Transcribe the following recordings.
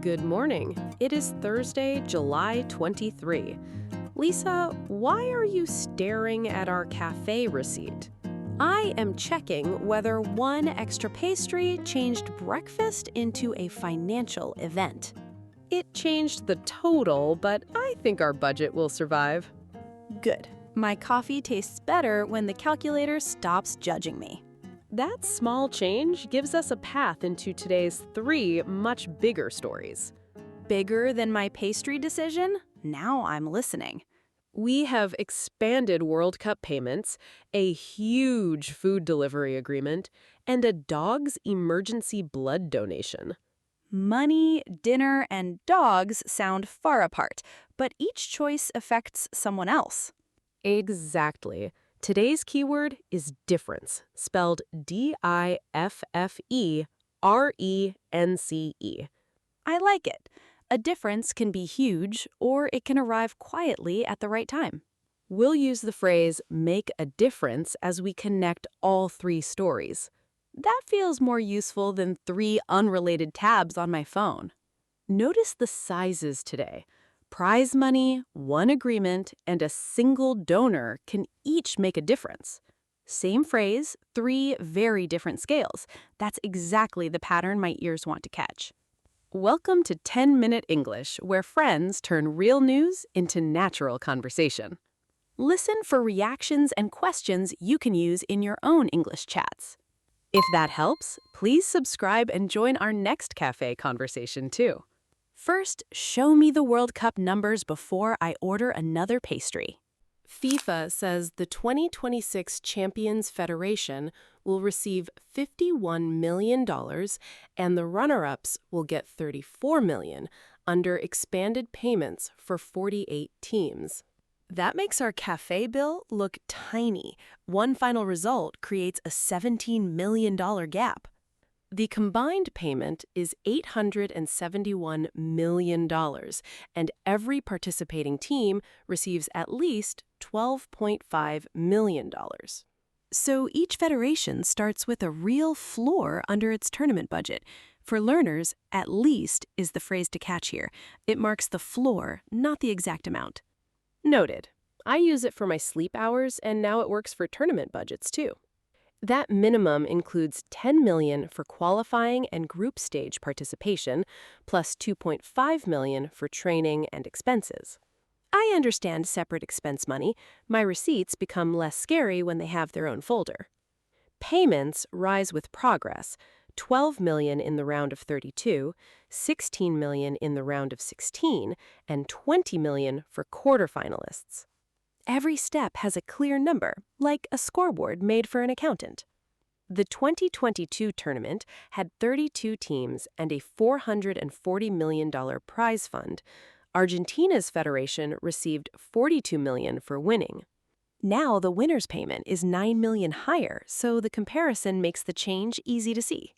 Good morning. It is Thursday, July 23. Lisa, why are you staring at our cafe receipt? I am checking whether one extra pastry changed breakfast into a financial event. It changed the total, but I think our budget will survive. Good. My coffee tastes better when the calculator stops judging me. That small change gives us a path into today's three much bigger stories. Bigger than my pastry decision? Now I'm listening. We have expanded World Cup payments, a huge food delivery agreement, and a dog's emergency blood donation. Money, dinner, and dogs sound far apart, but each choice affects someone else. Exactly. Today's keyword is difference, spelled D-I-F-F-E-R-E-N-C-E. I like it. A difference can be huge, or it can arrive quietly at the right time. We'll use the phrase make a difference as we connect all three stories. That feels more useful than three unrelated tabs on my phone. Notice the sizes today. Prize money, one agreement, and a single donor can each make a difference. Same phrase, three very different scales. That's exactly the pattern my ears want to catch. Welcome to 10-Minute English, where friends turn real news into natural conversation. Listen for reactions and questions you can use in your own English chats. If that helps, please subscribe and join our next cafe conversation too. First, show me the World Cup numbers before I order another pastry. FIFA says the 2026 Champions Federation will receive $51 million and the runner-ups will get $34 million under expanded payments for 48 teams. That makes our cafe bill look tiny. One final result creates a $17 million gap. The combined payment is $871 million, and every participating team receives at least $12.5 million. So each federation starts with a real floor under its tournament budget. For learners, at least is the phrase to catch here. It marks the floor, not the exact amount. Noted. I use it for my sleep hours, and now it works for tournament budgets too. That minimum includes $10 million for qualifying and group stage participation, plus $2.5 million for training and expenses. I understand separate expense money. My receipts become less scary when they have their own folder. Payments rise with progress. $12 million in the round of 32, $16 million in the round of 16, and $20 million for quarterfinalists. Every step has a clear number, like a scoreboard made for an accountant. The 2022 tournament had 32 teams and a $440 million prize fund. Argentina's federation received $42 million for winning. Now the winner's payment is $9 million higher, so the comparison makes the change easy to see.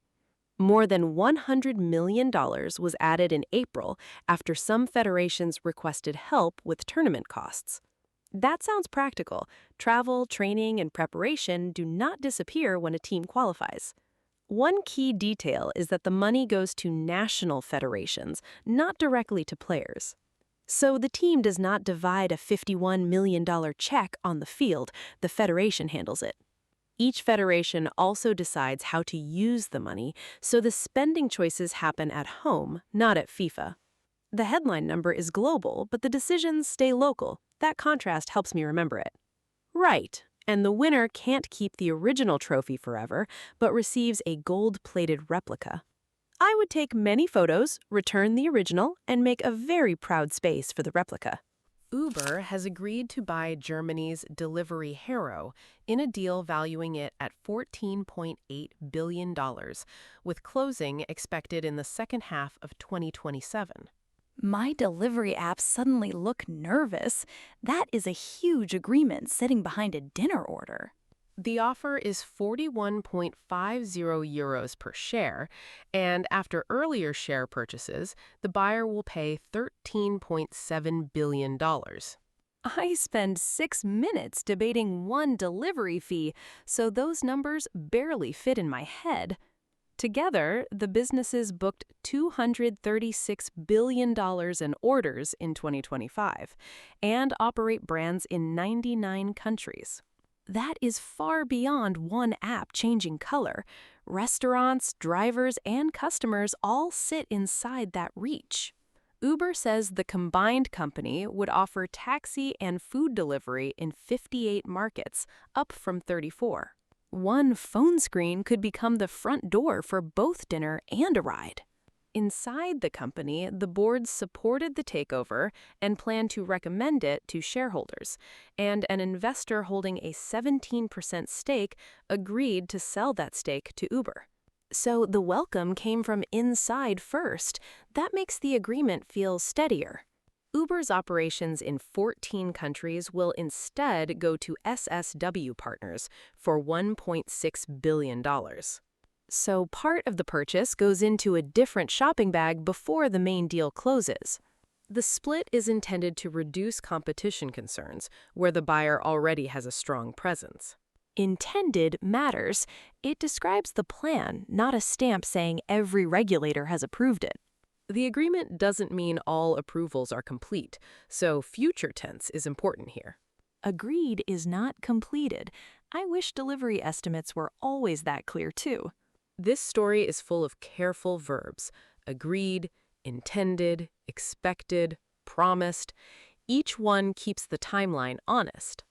More than $100 million was added in April after some federations requested help with tournament costs. That sounds practical. Travel, training, and preparation do not disappear when a team qualifies. One key detail is that the money goes to national federations, not directly to players. So the team does not divide a $51 million check on the field. The federation handles it. Each federation also decides how to use the money, so the spending choices happen at home, not at FIFA. The headline number is global, but the decisions stay local. That contrast helps me remember it. Right, and the winner can't keep the original trophy forever, but receives a gold-plated replica. I would take many photos, return the original, and make a very proud space for the replica. Uber has agreed to buy Germany's Delivery Hero in a deal valuing it at $14.8 billion, with closing expected in the second half of 2027. My delivery apps suddenly look nervous. That is a huge agreement sitting behind a dinner order. The offer is 41.50 euros per share, and after earlier share purchases, the buyer will pay $13.7 billion. I spend 6 minutes debating one delivery fee, so those numbers barely fit in my head. Together, the businesses booked $236 billion in orders in 2025 and operate brands in 99 countries. That is far beyond one app changing color. Restaurants, drivers, and customers all sit inside that reach. Uber says the combined company would offer taxi and food delivery in 58 markets, up from 34. One phone screen could become the front door for both dinner and a ride. Inside the company, the board supported the takeover and planned to recommend it to shareholders, and an investor holding a 17% stake agreed to sell that stake to Uber. So the welcome came from inside first. That makes the agreement feel steadier. Uber's operations in 14 countries will instead go to SSW partners for $1.6 billion. So part of the purchase goes into a different shopping bag before the main deal closes. The split is intended to reduce competition concerns, where the buyer already has a strong presence. Intended matters. It describes the plan, not a stamp saying every regulator has approved it. The agreement doesn't mean all approvals are complete, so future tense is important here. Agreed is not completed. I wish delivery estimates were always that clear too. This story is full of careful verbs: agreed, intended, expected, promised. Each one keeps the timeline honest.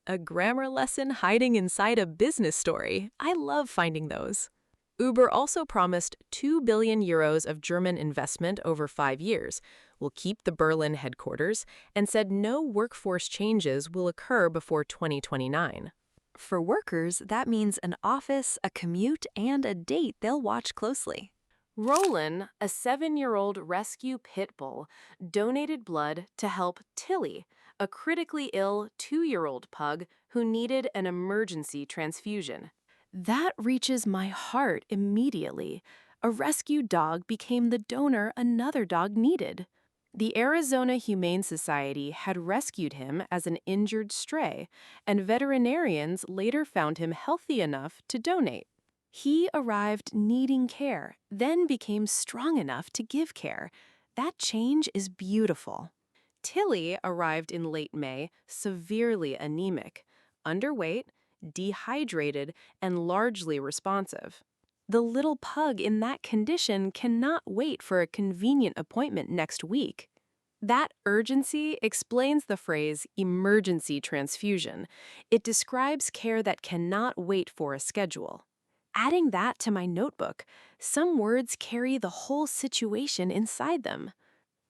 A grammar lesson hiding inside a business story. I love finding those. Uber also promised 2 billion euros of German investment over 5 years, will keep the Berlin headquarters, and said no workforce changes will occur before 2029. For workers, that means an office, a commute, and a date they'll watch closely. Roland, a 7-year-old rescue pit bull, donated blood to help Tilly, a critically ill 2-year-old pug who needed an emergency transfusion. That reaches my heart immediately. A rescued dog became the donor another dog needed. The Arizona Humane Society had rescued him as an injured stray, and veterinarians later found him healthy enough to donate. He arrived needing care, then became strong enough to give care. That change is beautiful. Tilly arrived in late May, severely anemic, underweight, dehydrated, and largely responsive. The little pug in that condition cannot wait for a convenient appointment next week. That urgency explains the phrase emergency transfusion. It describes care that cannot wait for a schedule. Adding that to my notebook, some words carry the whole situation inside them.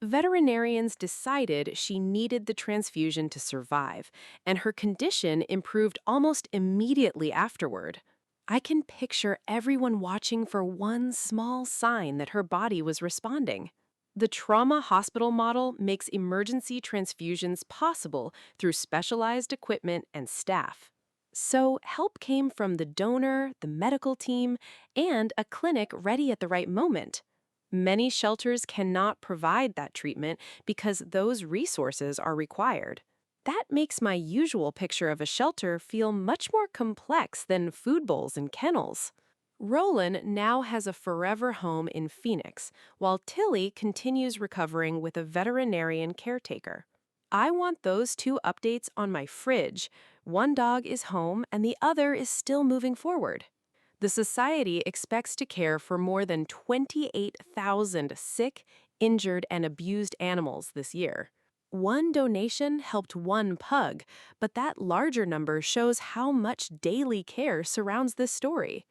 Veterinarians decided she needed the transfusion to survive, and her condition improved almost immediately afterward. I can picture everyone watching for one small sign that her body was responding. The trauma hospital model makes emergency transfusions possible through specialized equipment and staff. So help came from the donor, the medical team, and a clinic ready at the right moment. Many shelters cannot provide that treatment because those resources are required. That makes my usual picture of a shelter feel much more complex than food bowls and kennels. Roland now has a forever home in Phoenix, while Tilly continues recovering with a veterinarian caretaker. I want those two updates on my fridge. One dog is home and the other is still moving forward. The Society expects to care for more than 28,000 sick, injured, and abused animals this year. One donation helped one pug, but that larger number shows how much daily care surrounds this story.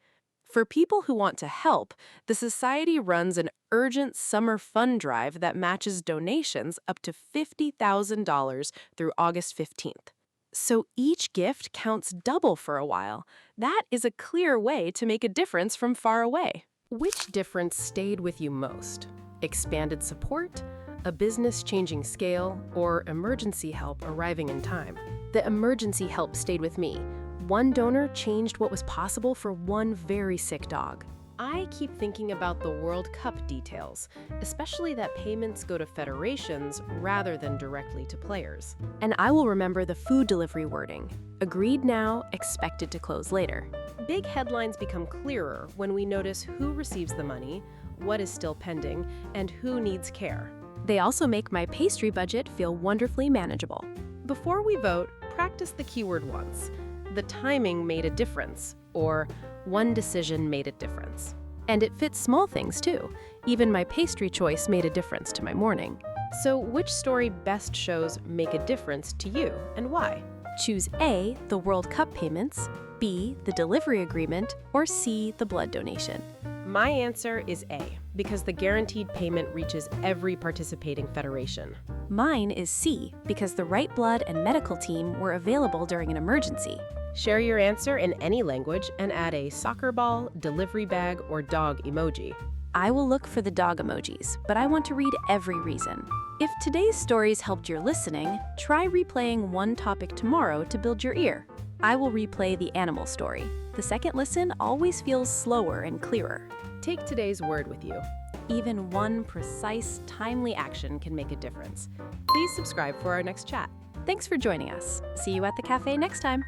For people who want to help, the Society runs an urgent summer fund drive that matches donations up to $50,000 through August 15th. So each gift counts double for a while. That is a clear way to make a difference from far away. Which difference stayed with you most? Expanded support, a business-changing scale, or emergency help arriving in time? The emergency help stayed with me. One donor changed what was possible for one very sick dog. I keep thinking about the World Cup details, especially that payments go to federations rather than directly to players. And I will remember the food delivery wording. Agreed now, expected to close later. Big headlines become clearer when we notice who receives the money, what is still pending, and who needs care. They also make my pastry budget feel wonderfully manageable. Before we vote, practice the keyword once. The timing made a difference, or one decision made a difference. And it fits small things too. Even my pastry choice made a difference to my morning. So which story best shows make a difference to you, and why? Choose A, the World Cup payments, B, the delivery agreement, or C, the blood donation. My answer is A, because the guaranteed payment reaches every participating federation. Mine is C, because the right blood and medical team were available during an emergency. Share your answer in any language and add a soccer ball, delivery bag, or dog emoji. I will look for the dog emojis, but I want to read every reason. If today's stories helped your listening, try replaying one topic tomorrow to build your ear. I will replay the animal story. The second listen always feels slower and clearer. Take today's word with you. Even one precise, timely action can make a difference. Please subscribe for our next chat. Thanks for joining us. See you at the cafe next time.